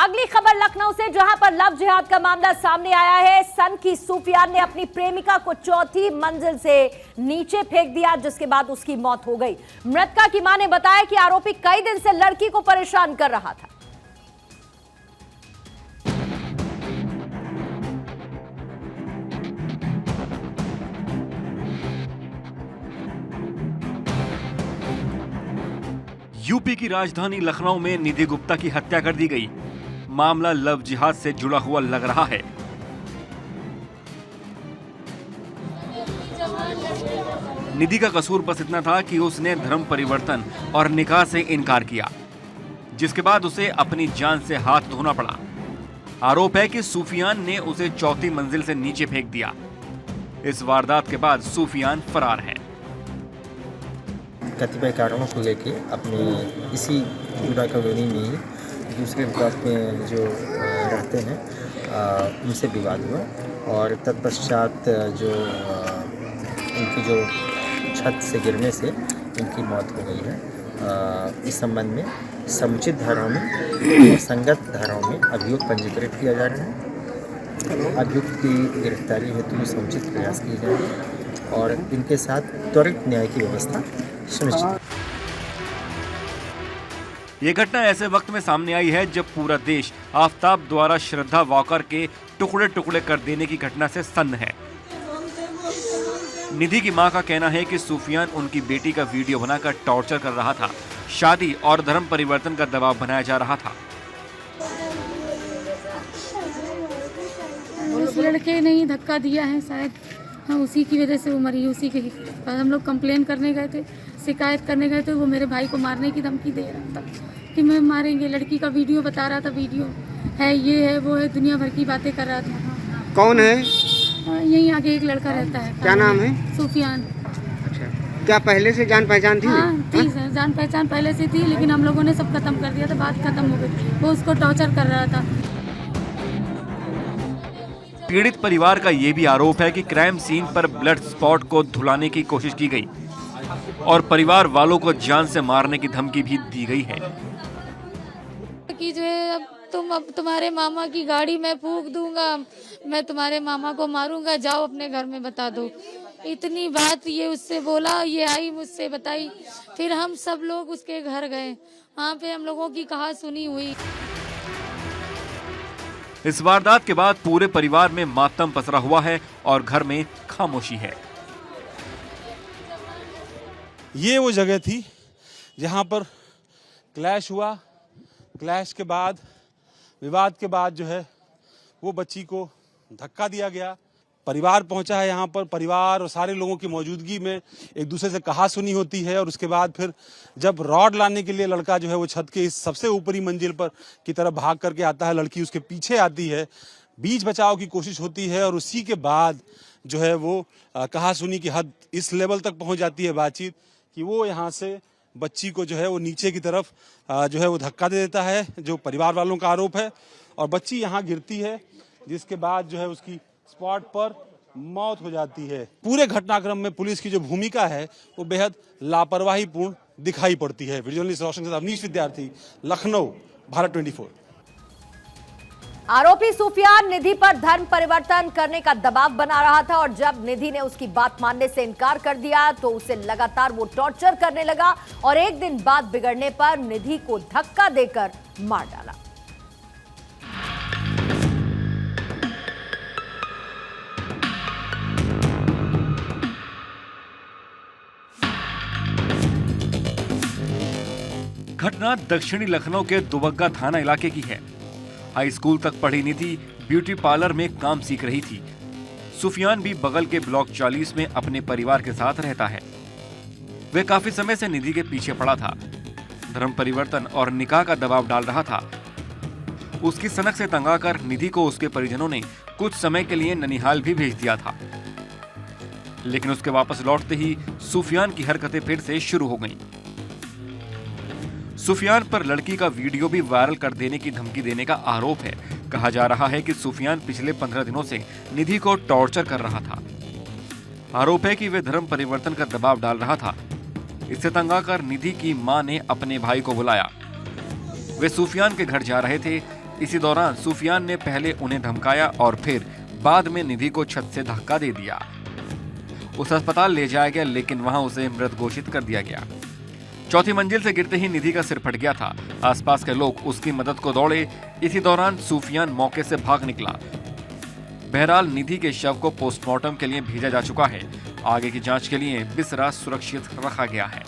अगली खबर लखनऊ से, जहां पर लव जिहाद का मामला सामने आया है। सन की सूफियान ने अपनी प्रेमिका को चौथी मंजिल से नीचे फेंक दिया, जिसके बाद उसकी मौत हो गई। मृतका की मां ने बताया कि आरोपी कई दिन से लड़की को परेशान कर रहा था। यूपी की राजधानी लखनऊ में निधि गुप्ता की हत्या कर दी गई। मामला लव जिहाद से जुड़ा हुआ लग रहा है। निधि का कसूर बस इतना था कि उसने धर्म परिवर्तन और निकाह से इनकार किया, जिसके बाद उसे अपनी जान से हाथ धोना पड़ा। आरोप है कि सूफियान ने उसे चौथी मंजिल से नीचे फेंक दिया। इस वारदात के बाद सूफियान फरार है। कतिपय कारणों को लेके अपने इसी जुड़ा कॉलोनी में ही दूसरे ब्लॉक में जो रहते हैं उनसे विवाद हुआ और तत्पश्चात जो उनकी जो छत से गिरने से उनकी मौत हो गई है। इस संबंध में समुचित धाराओं में संगत धाराओं में अभियोग पंजीकृत किया जा रहा है। अभियुक्त की गिरफ्तारी हेतु समुचित प्रयास किए जाएंगे और इनके साथ त्वरित न्याय की व्यवस्था सुनिश्चित। ये घटना ऐसे वक्त में सामने आई है जब पूरा देश आफताब द्वारा श्रद्धा वॉकर के टुकड़े टुकड़े कर देने की घटना से सन्न है। निधि की मां का कहना है कि सूफियान उनकी बेटी का वीडियो बनाकर टॉर्चर कर रहा था। शादी और धर्म परिवर्तन का दबाव बनाया जा रहा था। उस लड़के ने ही धक्का दिया है शायद, हाँ उसी की वजह से वो मरी। उसी के हम लोग कंप्लेन करने गए थे, शिकायत करने गए थे। वो मेरे भाई को मारने की धमकी दे रहा था कि मैं मारेंगे। लड़की का वीडियो बता रहा था, वीडियो है, ये है, वो है, दुनिया भर की बातें कर रहा था। कौन है? यहीं आगे एक लड़का रहता है। क्या नाम है? सूफियान। अच्छा, क्या पहले से जान पहचान थी? हाँ थी सर, जान पहचान पहले से थी, लेकिन हम लोगों ने सब खत्म कर दिया था। बात खत्म हो गई। वो उसको टॉर्चर कर रहा था। पीड़ित परिवार का ये भी आरोप है कि क्राइम सीन पर ब्लड स्पॉट को धुलाने की कोशिश की गई और परिवार वालों को जान से मारने की धमकी भी दी गई है कि जो है अब तुम्हारे मामा की गाड़ी मैं फूंक दूंगा, मैं तुम्हारे मामा को मारूंगा, जाओ अपने घर में बता दो। इतनी बात ये उससे बोला, ये आई मुझसे बताई। फिर हम सब लोग उसके घर गए, वहाँ पे हम लोगों की कहा सुनी हुई। इस वारदात के बाद पूरे परिवार में मातम पसरा हुआ है और घर में खामोशी है। ये वो जगह थी जहां पर क्लैश हुआ। क्लैश के बाद, विवाद के बाद जो है वो बच्ची को धक्का दिया गया। परिवार पहुंचा है यहाँ पर। परिवार और सारे लोगों की मौजूदगी में एक दूसरे से कहा सुनी होती है और उसके बाद फिर जब रॉड लाने के लिए लड़का जो है वो छत के इस सबसे ऊपरी मंजिल पर की तरफ भाग करके आता है, लड़की उसके पीछे आती है, बीच बचाव की कोशिश होती है और उसी के बाद जो है वो कहा सुनी की हद इस लेवल तक पहुँच जाती है बातचीत कि वो यहाँ से बच्ची को जो है वो नीचे की तरफ जो है वो धक्का दे देता है, जो परिवार वालों का आरोप है, और बच्ची यहाँ गिरती है, जिसके बाद जो है उसकी स्पॉट पर मौत हो जाती है। पूरे घटनाक्रम में पुलिस की जो भूमिका है वो बेहद लापरवाहीपूर्ण दिखाई पड़ती है। वीडियो जर्नलिस्ट रोशन के साथ अवनीश विद्यार्थी, लखनऊ, भारत 24। आरोपी सूफियान निधि पर धर्म परिवर्तन करने का दबाव बना रहा था और जब निधि ने उसकी बात मानने से इनकार कर दिया तो उसे लगातार वो टॉर्चर करने लगा और एक दिन बाद बिगड़ने पर निधि को धक्का देकर मार डाला। घटना दक्षिणी लखनऊ के दुबग्गा थाना इलाके की है। हाई स्कूल तक पढ़ी निधि ब्यूटी पार्लर में काम सीख रही थी। सूफियान भी बगल के ब्लॉक 40 में अपने परिवार के साथ रहता है। वह काफी समय से निधि के पीछे पड़ा था। धर्म परिवर्तन और निकाह का दबाव डाल रहा था। उसकी सनक से तंग आकर निधि को उसके परिजनों ने कुछ समय के लिए ननिहाल भी भेज दिया था, लेकिन उसके वापस लौटते ही सूफियान की हरकतें फिर से शुरू हो गईं। सूफियान पर लड़की का वीडियो भी वायरल कर देने की धमकी देने का आरोप है। कहा जा रहा है कि सूफियान पिछले 15 दिनों से निधि को टॉर्चर कर रहा था। आरोप है कि वे धर्म परिवर्तन का दबाव डाल रहा था। इससे तंग आकर निधि की मां ने अपने भाई को बुलाया। वे सूफियान के घर जा रहे थे इसी दौरान सुफियान ने पहले उन्हें धमकाया और फिर बाद में निधि को छत से धक्का दे दिया। उस अस्पताल ले जाया गया, लेकिन वहां उसे मृत घोषित कर दिया गया। चौथी मंजिल से गिरते ही निधि का सिर फट गया था। आसपास के लोग उसकी मदद को दौड़े। इसी दौरान सुफियान मौके से भाग निकला। बहरहाल निधि के शव को पोस्टमार्टम के लिए भेजा जा चुका है। आगे की जांच के लिए बिसरा सुरक्षित रखा गया है।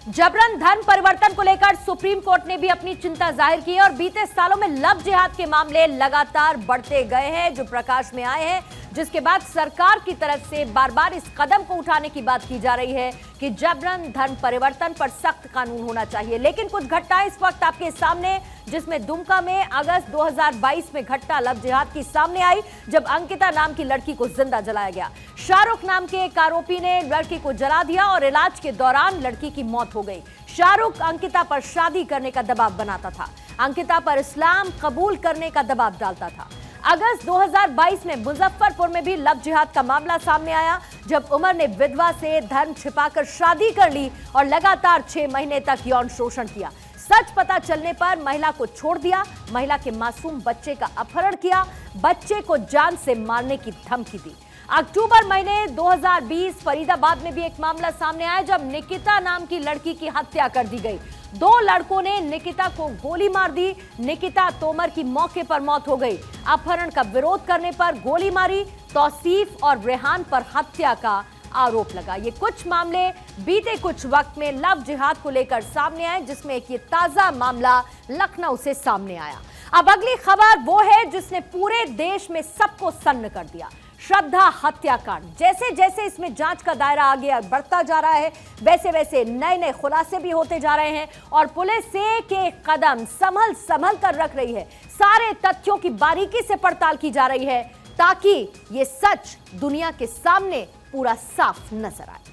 जबरन धन परिवर्तन को लेकर सुप्रीम कोर्ट ने भी अपनी चिंता जाहिर की है और बीते सालों में लव जिहाद के मामले लगातार बढ़ते गए हैं, जो प्रकाश में आए हैं, जिसके बाद सरकार की तरफ से बार बार इस कदम को उठाने की बात की जा रही है कि जबरन धन परिवर्तन पर सख्त कानून होना चाहिए। लेकिन कुछ घटनाएं इस वक्त आपके सामने, जिसमें दुमका में अगस्त 2022 में घटना लव जिहाद की सामने आई, जब अंकिता नाम की लड़की को जिंदा जलाया गया। शाहरुख नाम के एक आरोपी ने लड़की को जला दिया और इलाज के दौरान लड़की की मौत हो गई। शाहरुख अंकिता पर शादी करने का दबाव बनाता था, अंकिता पर इस्लाम कबूल करने का दबाव डालता था। अगस्त 2022 में मुजफ्फरपुर में भी लव जिहाद का मामला सामने आया, जब उमर ने विधवा से धन छिपाकर शादी कर ली और लगातार 6 महीने तक यौन शोषण किया। सच पता चलने पर महिला को छोड़ दिया, महिला के मासूम बच्चे का अपहरण किया, बच्चे को जान से मारने की धमकी दी। अक्टूबर महीने 2020 फरीदाबाद में भी एक मामला सामने आया, जब निकिता नाम की लड़की की हत्या कर दी गई। 2 लड़कों ने निकिता को गोली मार दी। निकिता तोमर की मौके पर मौत हो गई। अपहरण का विरोध करने पर गोली मारी। तौसीफ और रेहान पर हत्या का आरोप लगा। ये कुछ मामले बीते कुछ वक्त में लव जिहाद को लेकर सामने आए, जिसमें एक ये ताजा मामला लखनऊ से सामने आया। अब अगली खबर वो है जिसने पूरे देश में सबको सन्न कर दिया, श्रद्धा हत्याकांड। जैसे जैसे इसमें जांच का दायरा आगे बढ़ता जा रहा है, वैसे वैसे नए नए खुलासे भी होते जा रहे हैं और पुलिस एक एक कदम संभल कर रख रही है। सारे तथ्यों की बारीकी से पड़ताल की जा रही है ताकि ये सच दुनिया के सामने पूरा साफ नजर आए।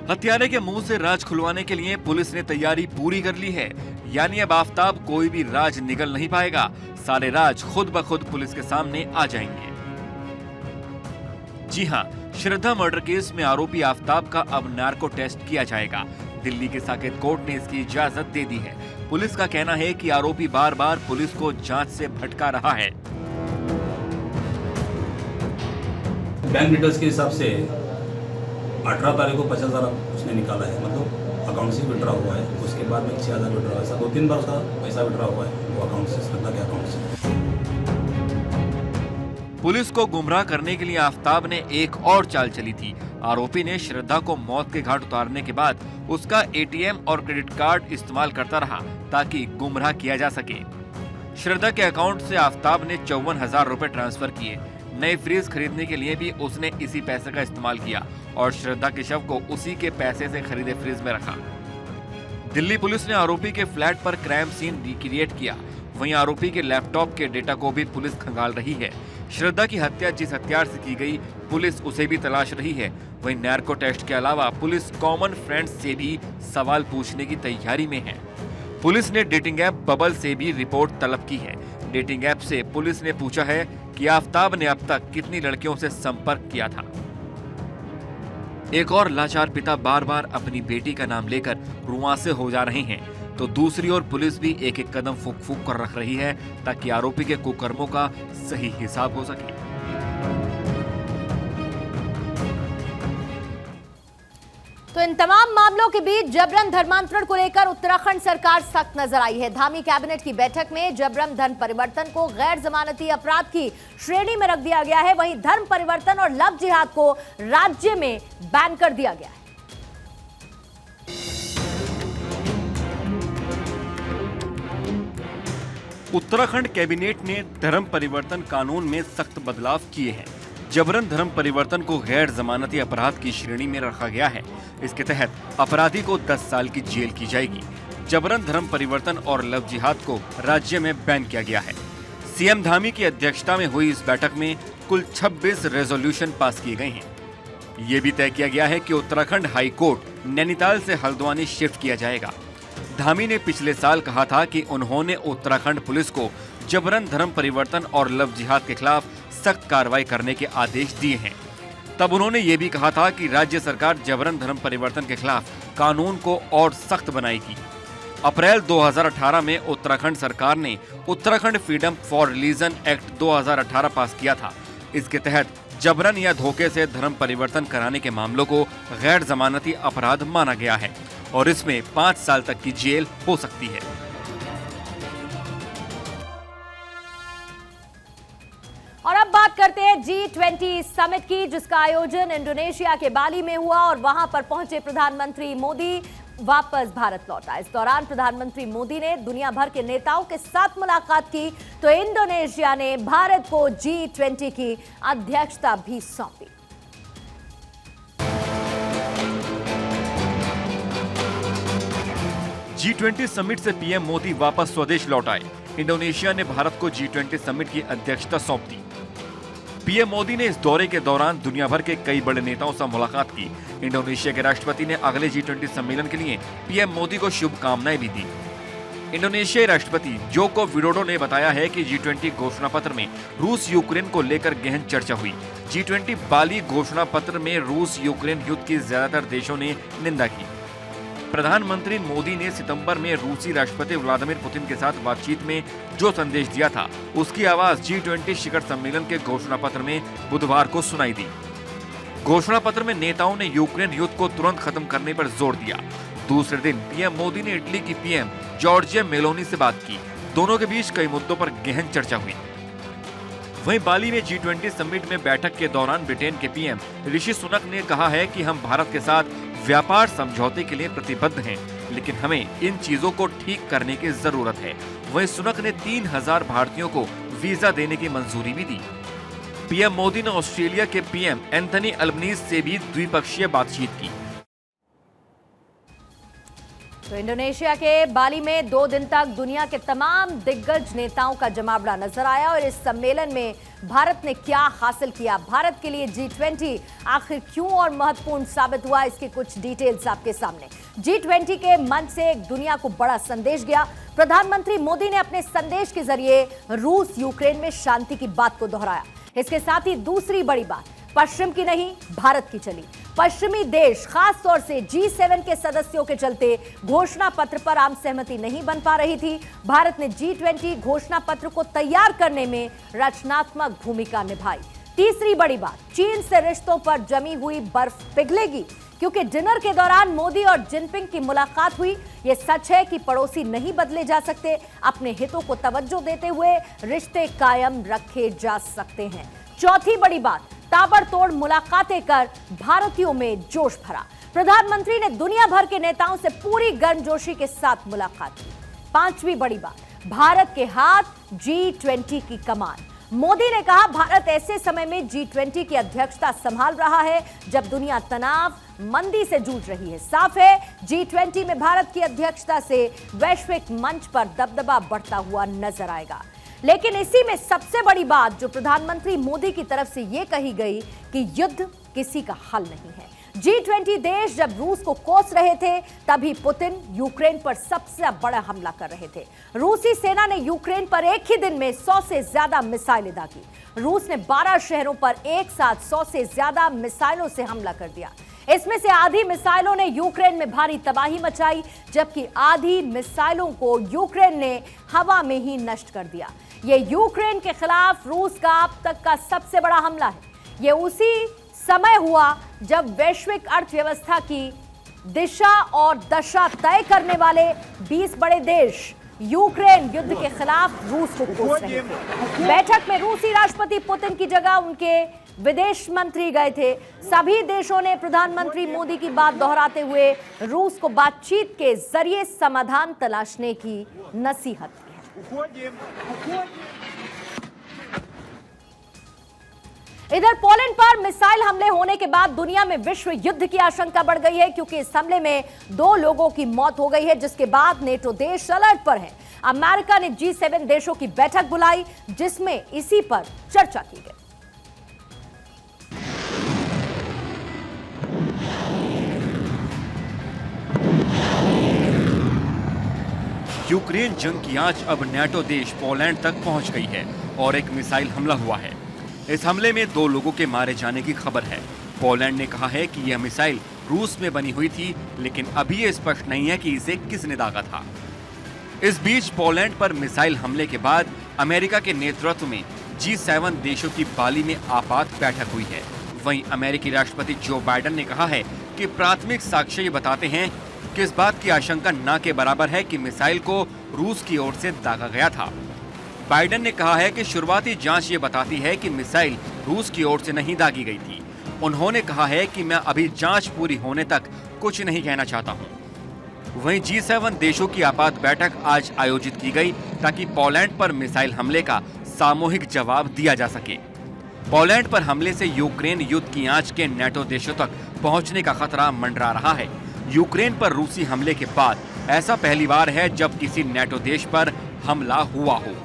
हत्यारे के मुंह से राज खुलवाने के लिए पुलिस ने तैयारी पूरी कर ली है। यानी अब आफताब कोई भी राज निगल नहीं पाएगा। सारे राज खुद ब खुद पुलिस के सामने आ जाएंगे। जी हां, श्रद्धा मर्डर केस में आरोपी आफताब का अब नार्को टेस्ट किया जाएगा। दिल्ली के साकेत कोर्ट ने इसकी इजाजत दे दी है। पुलिस का कहना है कि आरोपी बार बार पुलिस को जांच से भटका रहा है। बैंक डिटेल्स के हिसाब से 18 तारीख को 50,000 उसने निकाला है, मतलब अकाउंट से विड्रॉ हुआ है। उसके बाद में 6,000 विड्रॉ है। 2-3 बार उसका पैसा विड्रॉ हुआ है वो अकाउंट से, श्रद्धा के अकाउंट से। पुलिस को गुमराह करने के लिए आफताब ने एक और चाल चली थी। आरोपी ने श्रद्धा को मौत के घाट उतारने के बाद उसका एटीएम और क्रेडिट कार्ड इस्तेमाल करता रहा ताकि गुमराह किया जा सके। श्रद्धा के अकाउंट से आफताब ने 54,000 रुपए ट्रांसफर किए। नए फ्रिज खरीदने के लिए भी उसने इसी पैसे का इस्तेमाल किया और श्रद्धा के शव को उसी के पैसे से खरीदे फ्रिज में रखा। दिल्ली पुलिस ने आरोपी के फ्लैट पर क्राइम सीन रिक्रिएट किया। वहीं आरोपी के लैपटॉप के डेटा को भी पुलिस खंगाल रही है। श्रद्धा की हत्या जिस हथियार से की गई, पुलिस उसे भी तलाश रही है। वहीं नार्को टेस्ट के अलावा पुलिस कॉमन फ्रेंड्स से भी सवाल पूछने की तैयारी में है। पुलिस ने डेटिंग ऐप बबल से भी रिपोर्ट तलब की है। डेटिंग ऐप से पुलिस ने पूछा है कि आफताब ने अब तक कितनी लड़कियों से संपर्क किया था। एक और लाचार पिता बार बार अपनी बेटी का नाम लेकर रुआंसे हो जा रहे हैं, तो दूसरी ओर पुलिस भी एक एक कदम फूंक फूंक कर रख रही है ताकि आरोपी के कुकर्मों का सही हिसाब हो सके। तो इन तमाम मामलों के बीच जबरन धर्मांतरण को लेकर उत्तराखंड सरकार सख्त नजर आई है। धामी कैबिनेट की बैठक में जबरन धन परिवर्तन को गैर जमानती अपराध की श्रेणी में रख दिया गया है। वहीं धर्म परिवर्तन और लव जिहाद को राज्य में बैन कर दिया गया है। उत्तराखंड कैबिनेट ने धर्म परिवर्तन कानून में सख्त बदलाव किए हैं। जबरन धर्म परिवर्तन को गैर जमानती अपराध की श्रेणी में रखा गया है। इसके तहत अपराधी को 10 साल की जेल की जाएगी। जबरन धर्म परिवर्तन और लव जिहाद को राज्य में बैन किया गया है। सीएम धामी की अध्यक्षता में हुई इस बैठक में कुल 26 रेजोल्यूशन पास किए गए हैं। ये भी तय किया गया है कि उत्तराखंड हाई कोर्ट नैनीताल से हल्द्वानी शिफ्ट किया जाएगा। धामी ने पिछले साल कहा था कि उन्होंने उत्तराखंड पुलिस को जबरन धर्म परिवर्तन और लव जिहाद के खिलाफ सख्त कार्रवाई करने के आदेश दिए हैं। तब उन्होंने ये भी कहा था कि राज्य सरकार जबरन धर्म परिवर्तन के खिलाफ कानून को और सख्त बनाएगी। अप्रैल 2018 में उत्तराखंड सरकार ने Uttarakhand freedom for religion act 2018 पास किया था। इसके तहत जबरन या धोखे से धर्म परिवर्तन कराने के मामलों को गैर जमानती अपराध माना गया है और इसमें 5 साल तक की जेल हो सकती है। और अब बात करते हैं G20 समिट की, जिसका आयोजन इंडोनेशिया के बाली में हुआ और वहां पर पहुंचे प्रधानमंत्री मोदी वापस भारत लौटा। इस दौरान प्रधानमंत्री मोदी ने दुनिया भर के नेताओं के साथ मुलाकात की, तो इंडोनेशिया ने भारत को G20 की अध्यक्षता भी सौंपी। G20 समिट से पीएम मोदी वापस स्वदेश लौट आए। इंडोनेशिया ने भारत को G20 समिट की अध्यक्षता सौंप दी। पीएम मोदी ने इस दौरे के दौरान दुनिया भर के कई बड़े नेताओं से मुलाकात की। इंडोनेशिया के राष्ट्रपति ने अगले G20 सम्मेलन के लिए पीएम मोदी को शुभकामनाएं भी दी। इंडोनेशियाई राष्ट्रपति जोको विडोडो ने बताया है कि G20 घोषणा पत्र में रूस यूक्रेन को लेकर गहन चर्चा हुई। G20 बाली घोषणा पत्र में रूस यूक्रेन युद्ध की ज्यादातर देशों ने निंदा की। प्रधानमंत्री मोदी ने सितंबर में रूसी राष्ट्रपति व्लादिमीर पुतिन के साथ बातचीत में जो संदेश दिया था, उसकी आवाज G20 शिखर सम्मेलन के घोषणा पत्र में बुधवार को सुनाई दी। घोषणा पत्र में नेताओं ने यूक्रेन युद्ध को तुरंत खत्म करने पर जोर दिया। दूसरे दिन पीएम मोदी ने इटली की पीएम जॉर्जिया मेलोनी से बात की। दोनों के बीच कई मुद्दों पर गहन चर्चा हुई। वहीं बाली में G20 समिट में बैठक के दौरान ब्रिटेन के पीएम ऋषि सुनक ने कहा है कि हम भारत के साथ व्यापार समझौते के लिए प्रतिबद्ध हैं, लेकिन हमें इन चीजों को ठीक करने की जरूरत है। वहीं सुनक ने 3000 भारतीयों को वीजा देने की मंजूरी भी दी। पीएम मोदी ने ऑस्ट्रेलिया के पीएम एंथनी अल्बनीज से भी द्विपक्षीय बातचीत की। तो इंडोनेशिया के बाली में 2 दिन तक दुनिया के तमाम दिग्गज नेताओं का जमावड़ा नजर आया और इस सम्मेलन में भारत ने क्या हासिल किया, भारत के लिए G20 आखिर क्यों और महत्वपूर्ण साबित हुआ, इसके कुछ डिटेल्स आपके सामने। G20 के मंच से एक दुनिया को बड़ा संदेश गया। प्रधानमंत्री मोदी ने अपने संदेश के जरिए रूस यूक्रेन में शांति की बात को दोहराया। इसके साथ ही दूसरी बड़ी बात पश्चिम की नहीं, भारत की चली। पश्चिमी देश खास तौर से G7 के सदस्यों के चलते घोषणा पत्र पर आम सहमति नहीं बन पा रही थी। भारत ने G20 घोषणा पत्र को तैयार करने में रचनात्मक भूमिका निभाई। तीसरी बड़ी बात, चीन से रिश्तों पर जमी हुई बर्फ पिघलेगी, क्योंकि डिनर के दौरान मोदी और जिनपिंग की मुलाकात हुई। ये सच है कि पड़ोसी नहीं बदले जा सकते, अपने हितों को तवज्जो देते हुए रिश्ते कायम रखे जा सकते हैं। चौथी बड़ी बात, ताबड़तोड़ मुलाकातें कर भारतीयों में जोश भरा। प्रधानमंत्री ने दुनिया भर के नेताओं से पूरी गर्मजोशी के साथ मुलाकात की। पांचवी बड़ी बात, भारत के हाथ G20 की कमान। मोदी ने कहा भारत ऐसे समय में G20 की अध्यक्षता संभाल रहा है जब दुनिया तनाव मंदी से जूझ रही है। साफ है G20 में भारत की अध्यक्षता से वैश्विक मंच पर दबदबा बढ़ता हुआ नजर आएगा। लेकिन इसी में सबसे बड़ी बात जो प्रधानमंत्री मोदी की तरफ से यह कही गई कि युद्ध किसी का हल नहीं है। G20 देश जब रूस को कोस रहे थे तभी पुतिन यूक्रेन पर सबसे बड़ा हमला कर रहे थे। रूसी सेना ने यूक्रेन पर एक ही दिन में 100 से ज्यादा मिसाइलें दागी। रूस ने 12 शहरों पर एक साथ 100 से ज्यादा मिसाइलों से हमला कर दिया। इसमें से आधी मिसाइलों ने यूक्रेन में भारी तबाही मचाई, जबकि आधी मिसाइलों को यूक्रेन ने हवा में ही नष्ट कर दिया। यह यूक्रेन के खिलाफ रूस का अब तक का सबसे बड़ा हमला है। यह उसी समय हुआ जब वैश्विक अर्थव्यवस्था की दिशा और दशा तय करने वाले 20 बड़े देश यूक्रेन युद्ध के खिलाफ रूस को कोस रहे थे। बैठक में रूसी राष्ट्रपति पुतिन की जगह उनके विदेश मंत्री गए थे। सभी देशों ने प्रधानमंत्री मोदी की बात दोहराते हुए रूस को बातचीत के जरिए समाधान तलाशने की नसीहत की है। इधर पोलैंड पर मिसाइल हमले होने के बाद दुनिया में विश्व युद्ध की आशंका बढ़ गई है, क्योंकि इस हमले में 2 लोगों की मौत हो गई है, जिसके बाद नेटो देश अलर्ट पर है। अमेरिका ने G7 देशों की बैठक बुलाई, जिसमें इसी पर चर्चा की गई। यूक्रेन जंग की आंच अब नेटो देश पोलैंड तक पहुंच गई है और एक मिसाइल हमला हुआ है। इस हमले में 2 लोगों के मारे जाने की खबर है। पोलैंड ने कहा है कि यह मिसाइल रूस में बनी हुई थी, लेकिन अभी ये स्पष्ट नहीं है कि इसे किसने दागा था। इस बीच पोलैंड पर मिसाइल हमले के बाद अमेरिका के नेतृत्व में G7 देशों की बाली में आपात बैठक हुई है। वहीं अमेरिकी राष्ट्रपति जो बाइडेन ने कहा है कि प्राथमिक साक्ष्य ये बताते हैं कि इस बात की आशंका न के बराबर है कि मिसाइल को रूस की ओर से दागा गया था। बाइडेन ने कहा है कि शुरुआती जांच ये बताती है कि मिसाइल रूस की ओर से नहीं दागी गई थी। उन्होंने कहा है कि मैं अभी जांच पूरी होने तक कुछ नहीं कहना चाहता हूं। वहीं G7 देशों की आपात बैठक आज आयोजित की गई ताकि पोलैंड पर मिसाइल हमले का सामूहिक जवाब दिया जा सके। पोलैंड पर हमले से यूक्रेन युद्ध की आंच के नेटो देशों तक पहुंचने का खतरा मंडरा रहा है। यूक्रेन पर रूसी हमले के बाद ऐसा पहली बार है जब किसी नेटो देश पर हमला हुआ हो।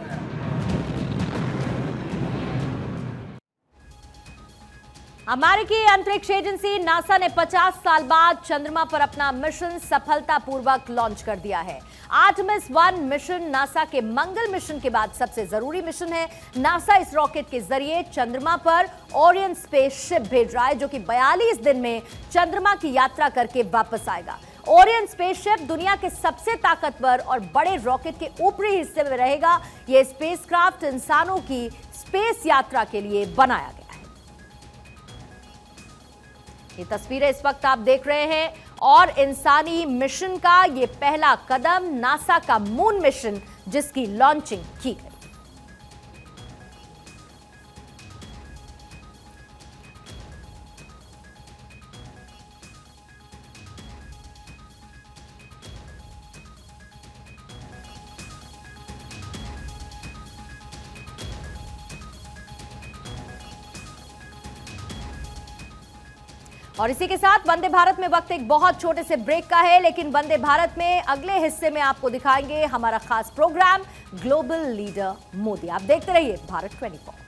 अमेरिकी अंतरिक्ष एजेंसी नासा ने 50 साल बाद चंद्रमा पर अपना मिशन सफलतापूर्वक लॉन्च कर दिया है। आर्टेमिस 1 मिशन नासा के मंगल मिशन के बाद सबसे जरूरी मिशन है। नासा इस रॉकेट के जरिए चंद्रमा पर ओरियन स्पेसशिप भेज रहा है, जो कि 42 दिन में चंद्रमा की यात्रा करके वापस आएगा। ओरियन स्पेसशिप दुनिया के सबसे ताकतवर और बड़े रॉकेट के ऊपरी हिस्से में रहेगा। यह स्पेसक्राफ्ट इंसानों की स्पेस यात्रा के लिए बनाया गया। ये तस्वीरें इस वक्त आप देख रहे हैं और इंसानी मिशन का ये पहला कदम नासा का मून मिशन, जिसकी लॉन्चिंग की गई। और इसी के साथ वंदे भारत में वक्त एक बहुत छोटे से ब्रेक का है, लेकिन वंदे भारत में अगले हिस्से में आपको दिखाएंगे हमारा खास प्रोग्राम ग्लोबल लीडर मोदी। आप देखते रहिए भारत 24।